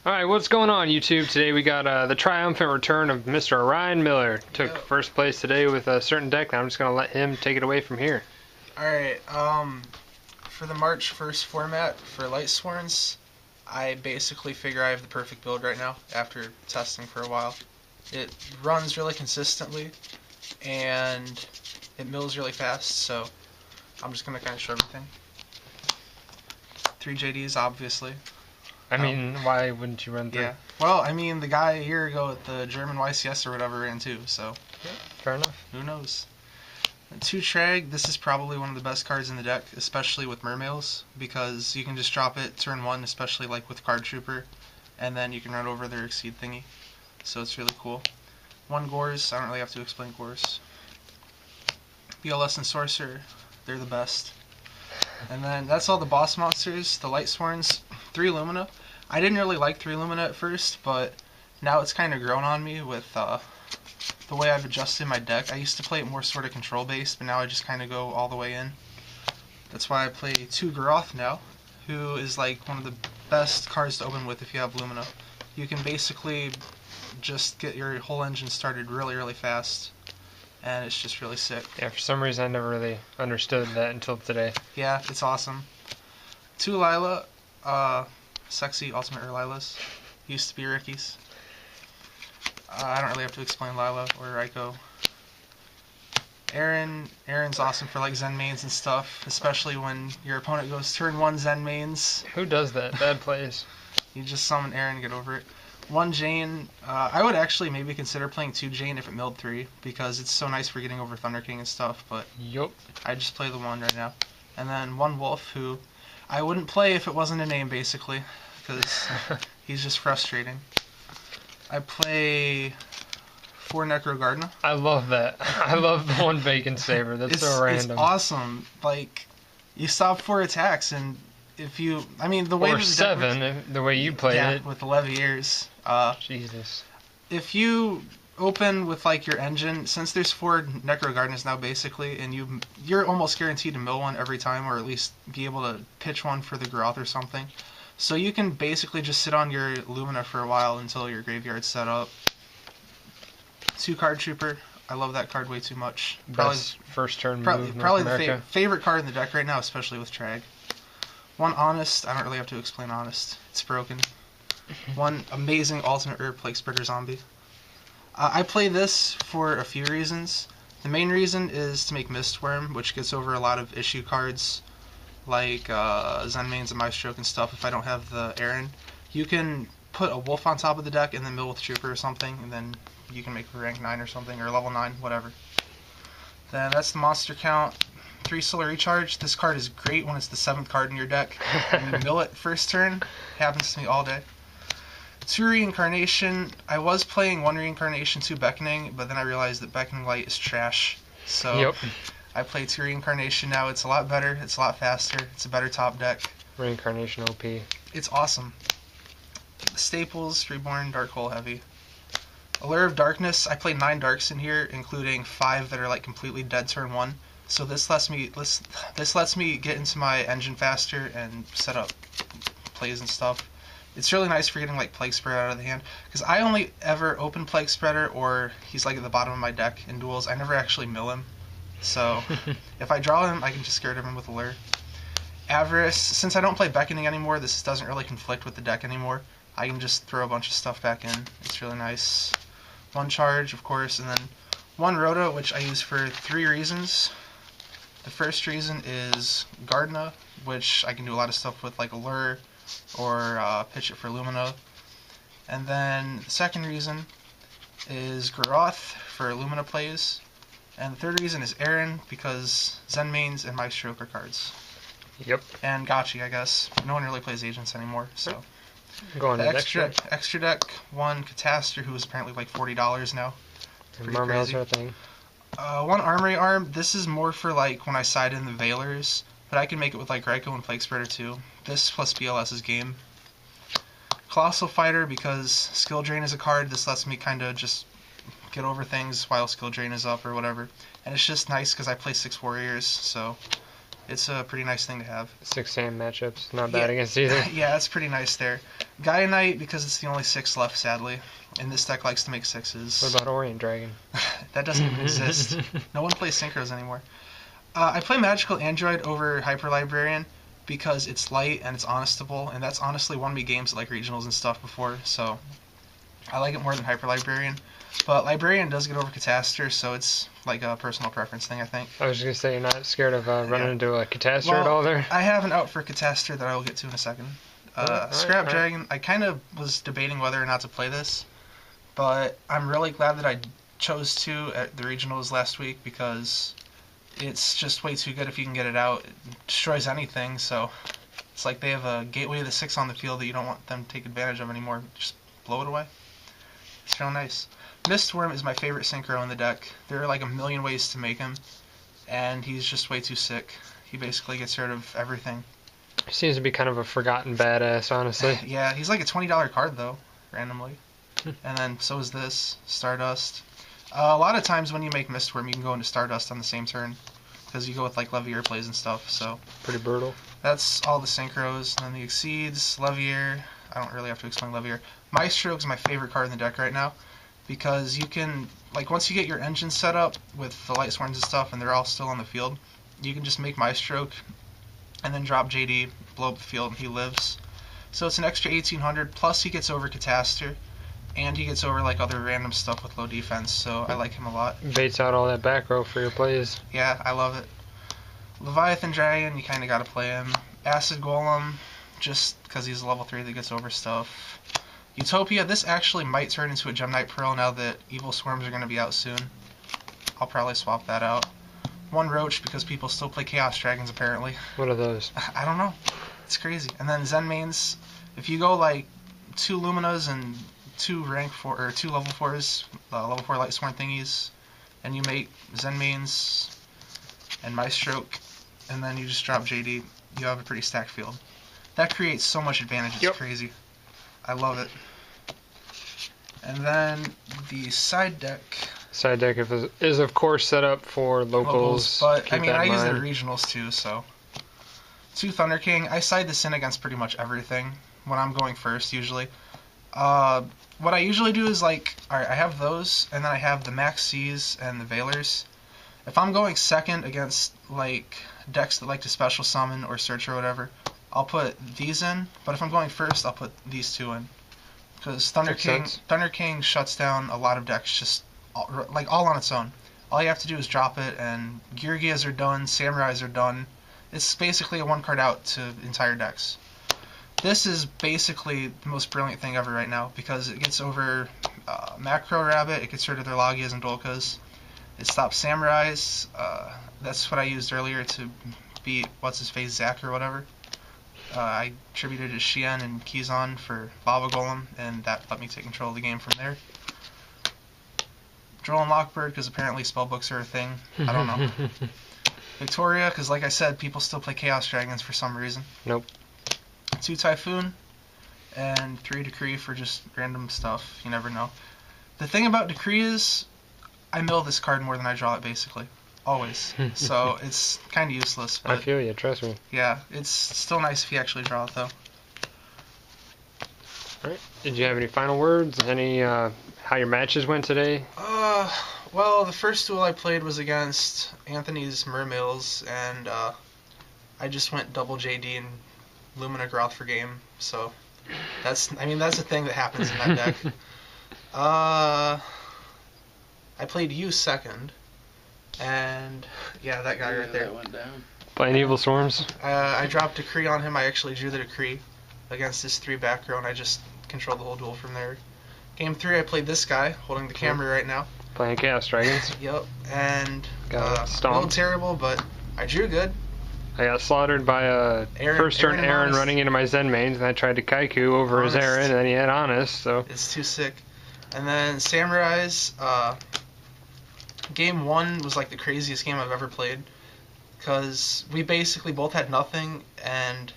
Alright, what's going on YouTube? Today we got the triumphant return of Mr. Orion Miller. Took first place today with a certain deck, and I'm just going to let him take it away from here. Alright, for the March 1st format for Lightsworns, I basically figure I have the perfect build right now after testing for a while. It runs really consistently, and it mills really fast, so I'm just going to kind of show everything. 3 JDs, obviously. I mean, why wouldn't you run through? Yeah. Well, I mean, the guy a year ago at the German YCS or whatever ran too, so. Yeah, fair enough. Who knows? 2 Trag, this is probably one of the best cards in the deck, especially with Mermails, because you can just drop it turn 1, especially like with Card Trooper, and then you can run over their Exceed thingy. So it's really cool. 1 Gores, I don't really have to explain Gores. BLS and Sorcerer, they're the best. And then that's all the boss monsters, the Lightsworns, 3 Lumina. I didn't really like 3 Lumina at first, but now it's kind of grown on me with the way I've adjusted my deck. I used to play it more sort of control based, but now I just kind of go all the way in. That's why I play 2 Garoth now, who is like one of the best cards to open with if you have Lumina. You can basically just get your whole engine started really, really fast, and it's just really sick. Yeah, for some reason I never really understood that until today. Yeah, it's awesome. 2 Lila, sexy Ultimate Lilas. Used to be Ricky's. I don't really have to explain Lila or Raiko. Aaron's awesome for like Zen mains and stuff, especially when your opponent goes turn 1 Zen mains. Who does that? Bad plays. You just summon Aaron and get over it. 1 Jane, I would actually maybe consider playing 2 Jane if it milled 3, because it's so nice for getting over Thunder King and stuff, but yup. I just play the 1 right now. And then 1 Wolf, who I wouldn't play if it wasn't a name, basically, because he's just frustrating. I play 4 Necro Gardna. I love that. I love the 1 Bacon Saber. That's so random. It's awesome. Like, you stop 4 attacks, and if you, I mean, the way or 7, the way you play it. With the Leviers. Jesus. If you open with like your engine, since there's 4 Necro Gardnas now basically, and you're almost guaranteed to mill 1 every time, or at least be able to pitch 1 for the Groth or something. So you can basically just sit on your Lumina for a while until your graveyard's set up. 2 Card Trooper, I love that card way too much. Best first turn move. Probably the favorite card in the deck right now, especially with Trag. 1 Honest, I don't really have to explain Honest. It's broken. 1 amazing Ultimate Herb Plague Spreader Zombie. I play this for a few reasons. The main reason is to make Mistworm, which gets over a lot of issue cards like Zen Mains and Maestro and stuff if I don't have the Aaron. You can put a Wolf on top of the deck and then mill with Trooper or something, and then you can make a rank 9 or something, or level 9, whatever. Then that's the monster count. 3 Solar Recharge. This card is great when it's the 7th card in your deck. When you mill it first turn, happens to me all day. 2 Reincarnation. I was playing 1 Reincarnation, 2 Beckoning, but then I realized that Beckoning Light is trash. So yep. I play 2 Reincarnation now. It's a lot better. It's a lot faster. It's a better top deck. Reincarnation OP. It's awesome. Staples, Reborn, Dark Hole Heavy. Allure of Darkness. I play 9 Darks in here, including 5 that are like completely dead turn 1. So this lets me get into my engine faster and set up plays and stuff. It's really nice for getting like Plague Spreader out of the hand, because I only ever open Plague Spreader or he's like at the bottom of my deck in duels. I never actually mill him. So if I draw him, I can just get rid of him with Allure. Avarice. Since I don't play Beckoning anymore, this doesn't really conflict with the deck anymore. I can just throw a bunch of stuff back in. It's really nice. 1 Charge, of course, and then 1 Rhoda, which I use for 3 reasons. The first reason is Gardna, which I can do a lot of stuff with, like Allure, or pitch it for Lumina. And then the second reason is Garoth for Lumina plays. And the third reason is Aaron, because Zen Mains and Maestro are cards. Yep. And Gotchi, I guess. No one really plays Agents anymore, so. Going the to extra deck, 1 Catastor, who is apparently like $40 now. Pretty crazy. Thing. 1 Armory Arm. This is more for like when I side in the Veilers, but I can make it with like Raiko and Plague Spreader too. This plus BLS is game. Colossal Fighter, because Skill Drain is a card. This lets me kind of just get over things while Skill Drain is up or whatever. And it's just nice because I play 6 Warriors, so It's a pretty nice thing to have. 6 matchups, not bad against either. Yeah, it's pretty nice there. Gaia Knight, because it's the only 6 left, sadly. And this deck likes to make 6s. What about Orient Dragon? That doesn't even exist. No one plays Synchros anymore. I play Magical Android over Hyper Librarian because it's light and it's honestable, and that's honestly won me games at like regionals and stuff before, so I like it more than Hyper Librarian. But Librarian does get over Catastor, so it's like a personal preference thing, I think. I was just going to say, you're not scared of running into a Catastor at all there? I have an out for Catastor that I will get to in a second. Scrap Dragon, I kind of was debating whether or not to play this, but I'm really glad that I chose to at the regionals last week because it's just way too good if you can get it out. It destroys anything, so it's like they have a gateway to the 6 on the field that you don't want them to take advantage of anymore. Just blow it away. It's real nice. Mistworm is my favorite synchro in the deck. There are like a million ways to make him, and he's just way too sick. He basically gets rid of everything. He seems to be kind of a forgotten badass, honestly. Yeah, he's like a $20 card though, randomly. And then so is this, Stardust. A lot of times when you make Mistworm, you can go into Stardust on the same turn, because you go with like Levier plays and stuff, so. Pretty brutal. That's all the synchros, and then the Exceeds, Levier. I don't really have to explain Levier. Maestro is my favorite card in the deck right now, because you can, like, once you get your engine set up with the Lightsworns and stuff, and they're all still on the field, you can just make Maestro, and then drop JD, blow up the field, and he lives. So it's an extra 1800, plus he gets over Catastor, and he gets over, like, other random stuff with low defense, so I like him a lot. Baits out all that back row for your plays. Yeah, I love it. Leviathan Dragon, you kind of got to play him. Acid Golem, just because he's a level 3 that gets over stuff. Utopia, this actually might turn into a Gem Knight Pearl now that Evil Swarms are going to be out soon. I'll probably swap that out. One Roach, because people still play Chaos Dragons, apparently. What are those? I don't know. It's crazy. And then Zen Mains, if you go like 2 Luminas and 2 rank 4, or 2 level 4s, level 4 Lightsworn thingies, and you make Zen Mains and Maestro, and then you just drop JD, you have a pretty stacked field. That creates so much advantage, it's crazy. I love it. And then the side deck. Side deck is of course set up for locals. But I mean, I use it at regionals too, so. 2 Thunder King. I side this in against pretty much everything when I'm going first, usually. What I usually do is like, alright, I have those, and then I have the Max C's and the Veilers. If I'm going second against like decks that like to special summon or search or whatever, I'll put these in, but if I'm going first, I'll put these 2 in. Because Thunder King shuts down a lot of decks just all on its own. All you have to do is drop it, and Geargias are done, Samurais are done. It's basically a 1 card out to entire decks. This is basically the most brilliant thing ever right now, because it gets over Macro Rabbit, it gets rid of their Logias and Dolkas. It stops Samurais. That's what I used earlier to beat what's-his-face, Zack or whatever. I attributed it to Shien and Kizan for Lava Golem, and that let me take control of the game from there. Droll and Lockbird, because apparently spellbooks are a thing. I don't know. Victoria, because like I said, people still play Chaos Dragons for some reason. Nope. 2 Typhoon, and 3 Decree for just random stuff. You never know. The thing about Decree is, I mill this card more than I draw it, basically. Always. So it's kind of useless. But I feel you, trust me. Yeah, it's still nice if you actually draw it, though. Alright. Did you have any final words? Any, how your matches went today? Well, the first duel I played was against Anthony's Mermills, and I just went double JD and Lumina Groth for game, so that's a thing that happens in that deck. I played you second, and yeah, that guy right there. That went down. Playing Evil Swarms? I dropped Decree on him. I actually drew the Decree against his 3 back row, and I just controlled the whole duel from there. Game 3, I played this guy, holding the camera right now. Playing Chaos Dragons. Yep, and got a little terrible, but I drew good. I got slaughtered by a first turn Aaron running into my Zen mains, and I tried to Kaiku over his Aaron, and then he had Honest, so. It's too sick. And then Samurais, game 1 was like the craziest game I've ever played, because we basically both had nothing, and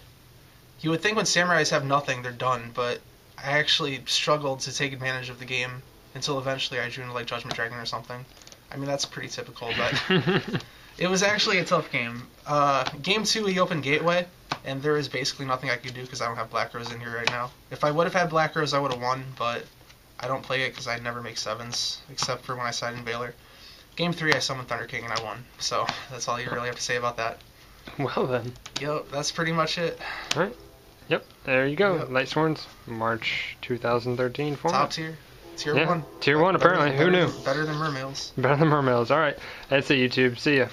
you would think when Samurais have nothing, they're done, but I actually struggled to take advantage of the game until eventually I drew into like Judgment Dragon or something. I mean, that's pretty typical, but It was actually a tough game. Game 2, we opened Gateway, and there is basically nothing I could do because I don't have Black Rose in here right now. If I would have had Black Rose, I would have won, but I don't play it because I never make 7s, except for when I side in Baylor. Game 3, I summoned Thunder King and I won, so that's all you really have to say about that. Well then. Yep, that's pretty much it. Alright. Yep, there you go. Yep. Lightsworn's March 2013 format. Top tier. Tier Yeah, 1. Tier 1 apparently. Who knew? Better than Mermails. Better than Mermails. Alright. That's it, YouTube. See ya.